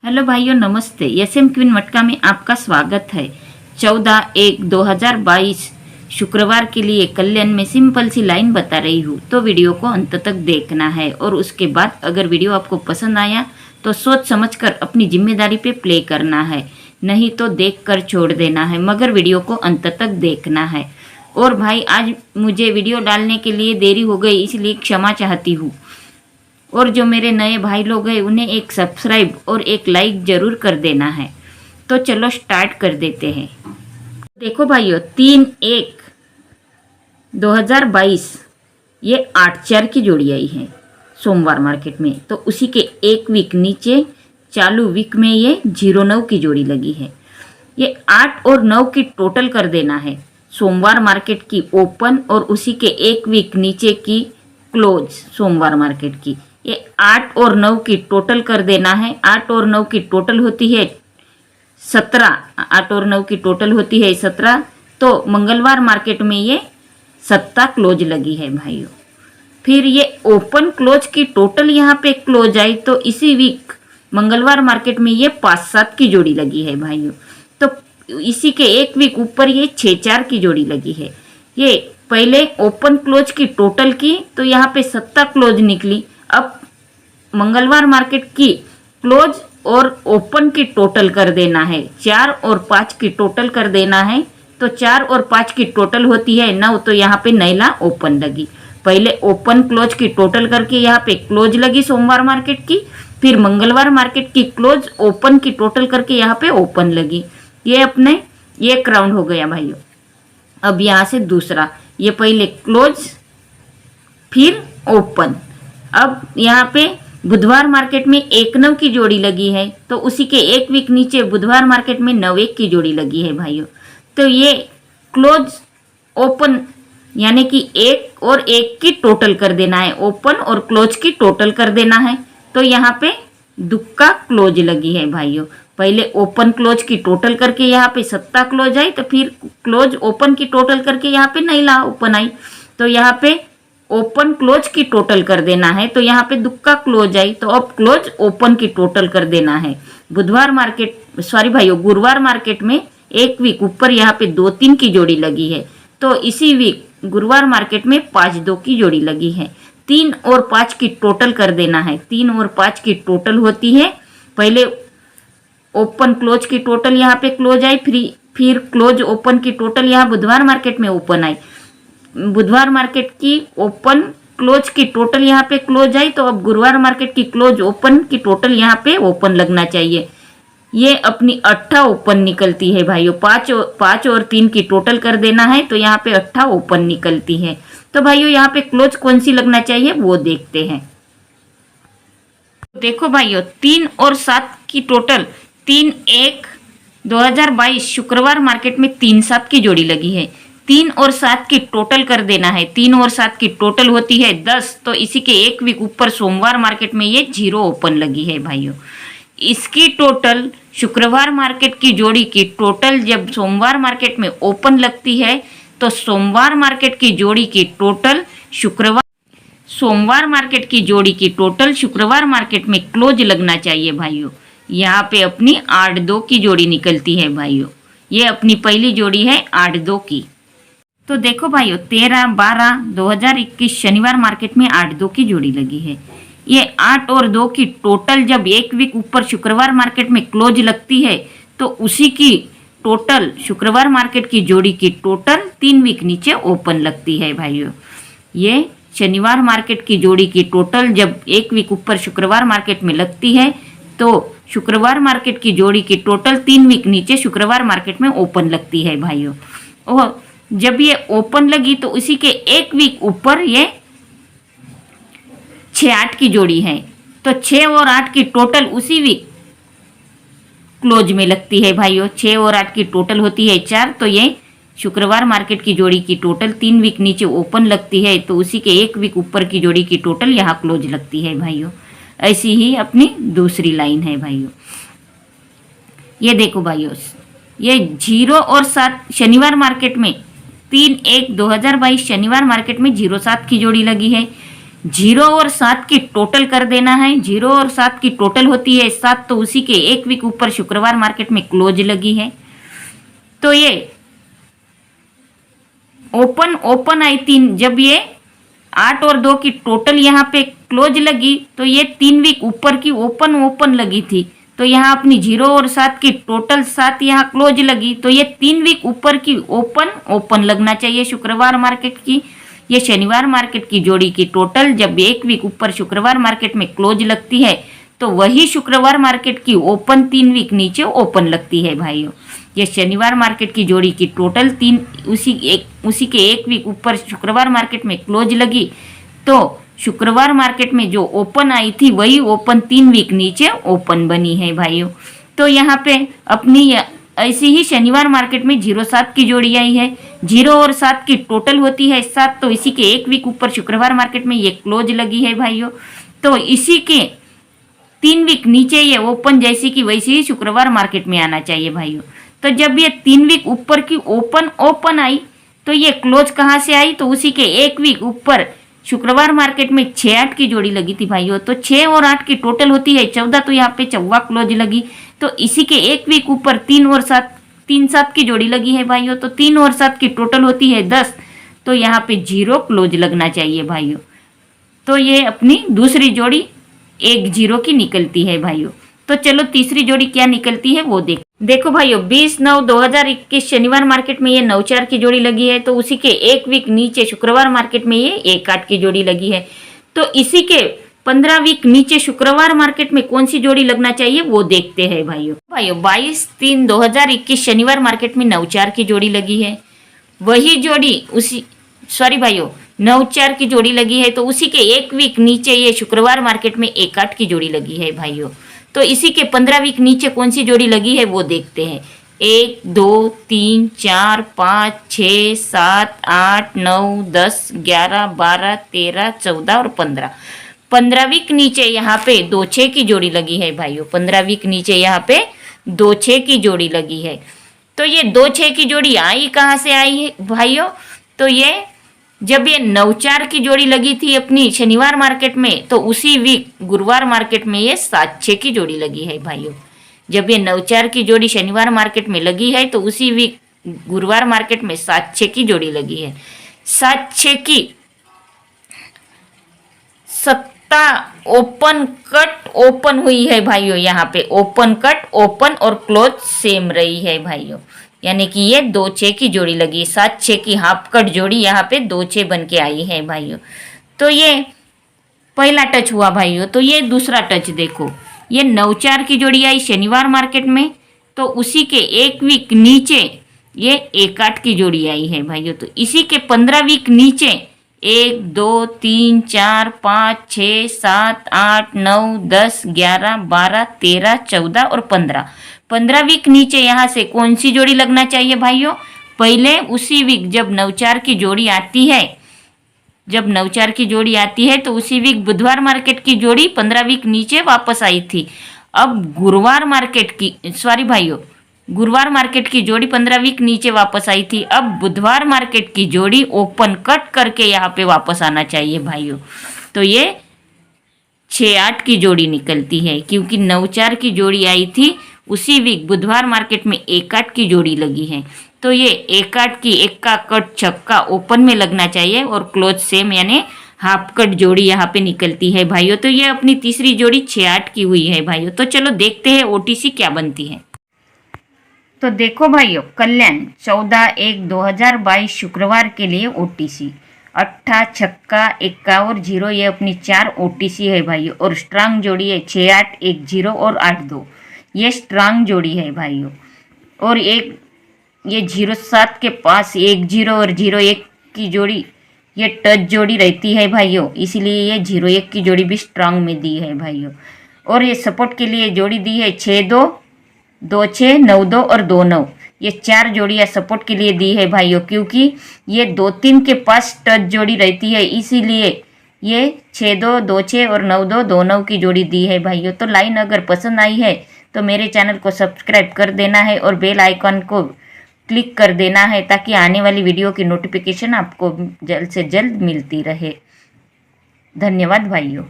Hello भाइयों, नमस्ते। SM queen मटका में आपका स्वागत है। 14/1/2022 शुक्रवार के लिए कल्याण में सिंपल सी लाइन बता रही हूँ, तो वीडियो को अंत तक देखना है। और उसके बाद अगर वीडियो आपको पसंद आया तो सोच समझकर अपनी जिम्मेदारी पे प्ले करना है, नहीं तो देख कर छोड़ देना है, मगर वीडियो को अंत तक देखना है। और भाई, आज मुझे वीडियो डालने के लिए देरी हो गई, इसलिए क्षमा चाहती हूँ। और जो मेरे नए भाई लोग हैं उन्हें एक सब्सक्राइब और एक लाइक ज़रूर कर देना है। तो चलो स्टार्ट कर देते हैं। देखो भाइयों, 3/1/2022 ये 8/4 की जोड़ी आई है सोमवार मार्केट में। तो उसी के एक वीक नीचे चालू वीक में ये 0/9 की जोड़ी लगी है। ये 8 और 9 की टोटल कर देना है सोमवार मार्केट की ओपन और उसी के एक वीक नीचे की क्लोज सोमवार मार्केट की। ये 8 और 9 की टोटल कर देना है। 8 और 9 की टोटल होती है 17। 8 और 9 की टोटल होती है 17। तो मंगलवार मार्केट में ये 7 क्लोज लगी है भाइयों। फिर ये ओपन क्लोज की टोटल यहाँ पे क्लोज आई, तो इसी वीक मंगलवार मार्केट में ये 5-7 की जोड़ी लगी है भाइयों। तो इसी के एक वीक ऊपर ये 6-4 की जोड़ी लगी है। ये पहले ओपन क्लोज की टोटल की, तो यहाँ पे 7 क्लोज निकली। अब मंगलवार मार्केट की क्लोज और ओपन की टोटल कर देना है। 4 और 5 की टोटल कर देना है। तो 4 और 5 की टोटल होती है 9। तो यहाँ पे नैला ओपन लगी। पहले ओपन क्लोज की टोटल करके यहाँ पे क्लोज लगी सोमवार मार्केट की। फिर मंगलवार मार्केट की क्लोज ओपन की टोटल करके यहाँ पे ओपन लगी। ये अपने एक राउंड हो गया भाइयों। अब यहाँ से दूसरा, ये पहले क्लोज फिर ओपन। अब यहाँ पे बुधवार मार्केट में 1/9 की जोड़ी लगी है, तो उसी के एक वीक नीचे बुधवार मार्केट में 9/1 की जोड़ी लगी है भाइयों। तो ये क्लोज ओपन यानी कि 1 और 1 की टोटल कर देना है। ओपन और क्लोज की टोटल कर देना है। तो यहाँ पे दुक्का क्लोज लगी है भाइयों। पहले ओपन क्लोज की टोटल करके यहाँ पे 7 क्लोज आई, तो फिर क्लोज ओपन की टोटल करके यहाँ पे नैला ओपन आई। तो यहाँ पे ओपन क्लोज की टोटल कर देना है। तो यहाँ पे दुक्का क्लोज आई, तो अब क्लोज ओपन की टोटल कर देना है। बुधवार मार्केट भाइयों, गुरुवार मार्केट में एक वीक ऊपर यहाँ पे 2-3 की जोड़ी लगी है। तो इसी वीक गुरुवार मार्केट में 5-2 की जोड़ी लगी है। 3 और 5 की टोटल कर देना है। 3 और 5 की टोटल होती है, पहले ओपन क्लोज की टोटल यहाँ पे क्लोज आई, फिर क्लोज ओपन की टोटल यहाँ बुधवार मार्केट में ओपन आई। बुधवार मार्केट की ओपन क्लोज की टोटल यहाँ पे क्लोज आई, तो अब गुरुवार मार्केट की क्लोज ओपन की टोटल यहाँ पे ओपन लगना चाहिए। ये अपनी 8 ओपन निकलती है भाइयों। 5 और 3 की टोटल कर देना है, तो यहाँ पे 8 ओपन निकलती है। तो भाइयों, यहाँ पे क्लोज कौन सी लगना चाहिए वो देखते हैं। देखो भाइयों, 3 और 7 की टोटल 3/1/2022 शुक्रवार मार्केट में 3-7 की जोड़ी लगी है। 3 और 7 की टोटल कर देना है। 3 और 7 की टोटल होती है 10। तो इसी के एक वीक ऊपर सोमवार मार्केट में ये 0 ओपन लगी है भाइयों। इसकी टोटल शुक्रवार मार्केट की जोड़ी की टोटल जब सोमवार मार्केट में ओपन लगती है, तो सोमवार मार्केट की जोड़ी की टोटल सोमवार मार्केट की जोड़ी की टोटल शुक्रवार मार्केट में क्लोज लगना चाहिए भाइयों। यहाँ पे अपनी 8-2 की जोड़ी निकलती है भाइयों। ये अपनी पहली जोड़ी है 8-2 की। तो देखो भाइयों, 13/12/2021 शनिवार मार्केट में 8-2 की जोड़ी लगी है। ये 8 और 2 की टोटल जब एक वीक ऊपर शुक्रवार मार्केट में क्लोज लगती है, तो उसी की टोटल शुक्रवार मार्केट की जोड़ी की टोटल 3 वीक नीचे ओपन लगती है भाइयों। ये शनिवार मार्केट की जोड़ी की टोटल जब एक वीक ऊपर शुक्रवार मार्केट में लगती है, तो शुक्रवार मार्केट की जोड़ी की टोटल 3 वीक नीचे शुक्रवार मार्केट में ओपन लगती है भाइयों। और जब ये ओपन लगी, तो उसी के एक वीक ऊपर ये 6-8 की जोड़ी है। तो 6 और 8 की टोटल उसी वीक क्लोज में लगती है भाइयों। 6 और 8 की टोटल होती है 4। तो ये शुक्रवार मार्केट की जोड़ी की टोटल 3 वीक नीचे ओपन लगती है, तो उसी के एक वीक ऊपर की जोड़ी की टोटल यहाँ क्लोज लगती है भाइयों। ऐसी ही अपनी दूसरी लाइन है भाइयों। ये देखो भाइयों, ये 0 और 7 शनिवार मार्केट में 3/1/2022 शनिवार मार्केट में 0-7 की जोड़ी लगी है। 0 और 7 की टोटल कर देना है। 0 और 7 की टोटल होती है 7, तो उसी के एक वीक ऊपर शुक्रवार मार्केट में क्लोज लगी है। तो ये ओपन ओपन आई 3, जब ये 8 और 2 की टोटल यहाँ पे क्लोज लगी तो ये 3 वीक ऊपर की ओपन ओपन लगी थी। तो यहाँ अपनी 0 और 7 की टोटल 7 यहाँ क्लोज लगी, तो ये 3 वीक ऊपर की ओपन ओपन लगना चाहिए शुक्रवार मार्केट की। ये शनिवार मार्केट की जोड़ी की टोटल जब एक वीक ऊपर शुक्रवार मार्केट में क्लोज लगती है तो वही शुक्रवार मार्केट की ओपन 3 वीक नीचे ओपन लगती है भाइयों। ये शनिवार मार्केट की जोड़ी की टोटल उसी के एक वीक ऊपर शुक्रवार मार्केट में क्लोज लगी, तो शुक्रवार मार्केट में जो ओपन आई थी वही ओपन 3 वीक नीचे ओपन बनी है भाइयों। तो यहाँ पे अपनी ऐसी ही शनिवार मार्केट में 0-7 की जोड़ी आई है। 0 और 7 की टोटल होती है 7, तो इसी के एक वीक ऊपर शुक्रवार मार्केट में ये क्लोज लगी है भाइयों। तो इसी के 3 वीक नीचे ये ओपन जैसी की वैसी ही शुक्रवार मार्केट में आना चाहिए भाइयों। तो जब ये 3 वीक ऊपर की ओपन ओपन आई तो ये क्लोज कहाँ से आई, तो उसी के एक वीक ऊपर शुक्रवार मार्केट में 6-8 की जोड़ी लगी थी भाइयों। तो 6 और 8 की टोटल होती है 14, तो यहाँ पे 14 क्लोज लगी। तो इसी के एक वीक ऊपर 3 और 7 3-7 की जोड़ी लगी है भाइयों। तो 3 और 7 की टोटल होती है 10, तो यहाँ पे 0 क्लोज लगना चाहिए भाइयों। तो ये अपनी दूसरी जोड़ी 1-0 की निकलती है भाइयों। तो चलो तीसरी जोड़ी क्या निकलती है वो देखो भाइयों। 20/9/2021 शनिवार मार्केट में ये 9-4 की जोड़ी लगी है, तो उसी के एक वीक नीचे शुक्रवार मार्केट में ये 1-8 की जोड़ी लगी है। तो इसी के 15 वीक नीचे शुक्रवार मार्केट में कौन सी जोड़ी लगना चाहिए वो देखते हैं भाइयों। 22/3/2021 शनिवार मार्केट में 9-4 की जोड़ी लगी है। वही जोड़ी भाइयों 9-4 की जोड़ी लगी है, तो उसी के एक वीक नीचे ये शुक्रवार मार्केट में 1-8 की जोड़ी लगी है भाइयों। तो इसी के 15 वीक नीचे कौन सी जोड़ी लगी है वो देखते हैं। 1 2 3 4 5 6 7 8 9 10 11 12 13 14 और 15। 15 वीक नीचे यहाँ पे 2-6 की जोड़ी लगी है भाइयों। 15 वीक नीचे यहाँ पे 2-6 की जोड़ी लगी है। तो ये 2-6 की जोड़ी आई कहाँ से आई है भाइयों, तो ये जब ये 9-4 की जोड़ी लगी थी अपनी शनिवार मार्केट में, तो उसी वीक गुरुवार मार्केट में ये 7-6 की जोड़ी लगी है भाइयों। जब ये 9-4 की जोड़ी शनिवार मार्केट में लगी है तो उसी वीक गुरुवार मार्केट में 7-6 की जोड़ी लगी है। 7-6 की सत्ता ओपन कट ओपन हुई है भाइयों। यहाँ पे ओपन कट ओपन और क्लोज सेम रही है भाइयों, यानी कि ये 2-6 की जोड़ी लगी। 7-6 की हाफ कट जोड़ी यहाँ पे 2-6 बन के आई है भाइयों। तो ये पहला टच हुआ भाइयों। तो ये दूसरा टच देखो, ये 9-4 की जोड़ी आई शनिवार मार्केट में, तो उसी के एक वीक नीचे ये 1-8 की जोड़ी आई है भाइयों। तो इसी के 15 वीक नीचे 1 2 3 4 5 6 7 8 9 10 11 12 13 14 और 15 वीक नीचे यहाँ से कौन सी जोड़ी लगना चाहिए भाइयों। पहले उसी वीक जब 9-4 की जोड़ी आती है, तो उसी वीक बुधवार मार्केट की जोड़ी 15 वीक नीचे वापस आई थी। अब गुरुवार मार्केट की जोड़ी 15 वीक नीचे वापस आई थी। अब बुधवार मार्केट की जोड़ी ओपन कट करके यहाँ पे वापस आना चाहिए भाइयों। तो ये 6-8 की जोड़ी निकलती है, क्योंकि 9-4 की जोड़ी आई थी उसी वीक बुधवार मार्केट में 1-8 की जोड़ी लगी है। तो ये 1-8 की एक्का कट छक्का ओपन में लगना चाहिए और क्लोज सेम यानी हाफ कट जोड़ी यहाँ पे निकलती है भाइयों। तो ये अपनी तीसरी जोड़ी 6-8 की हुई है भाइयों। तो चलो देखते हैं OTC क्या बनती है। तो देखो भाइयों, कल्याण 14/1/2022 शुक्रवार के लिए OTC 8 छक्का 1 और 0, ये अपनी 4 OTC है भाइयों। और स्ट्रांग जोड़ी है 6-8 1-0 और 8-2, ये स्ट्रांग जोड़ी है भाइयों। और एक ये 0-7 के पास 1-0 और 0-1 की जोड़ी ये टच जोड़ी रहती है भाइयों, इसीलिए ये 0-1 की जोड़ी भी स्ट्रांग में दी है भाइयों। और ये सपोर्ट के लिए जोड़ी दी है 6-2 2-6 9-2 और 2-9, ये 4 जोड़ियाँ सपोर्ट के लिए दी है भाइयों, क्योंकि ये 2-3 के पास टच जोड़ी रहती है, इसीलिए ये 6-2 2-6 और 9-2 2-9 की जोड़ी दी है भाइयों। तो लाइन अगर पसंद आई है तो मेरे चैनल को सब्सक्राइब कर देना है और बेल आइकन को क्लिक कर देना है, ताकि आने वाली वीडियो की नोटिफिकेशन आपको जल्द से जल्द मिलती रहे। धन्यवाद भाइयों।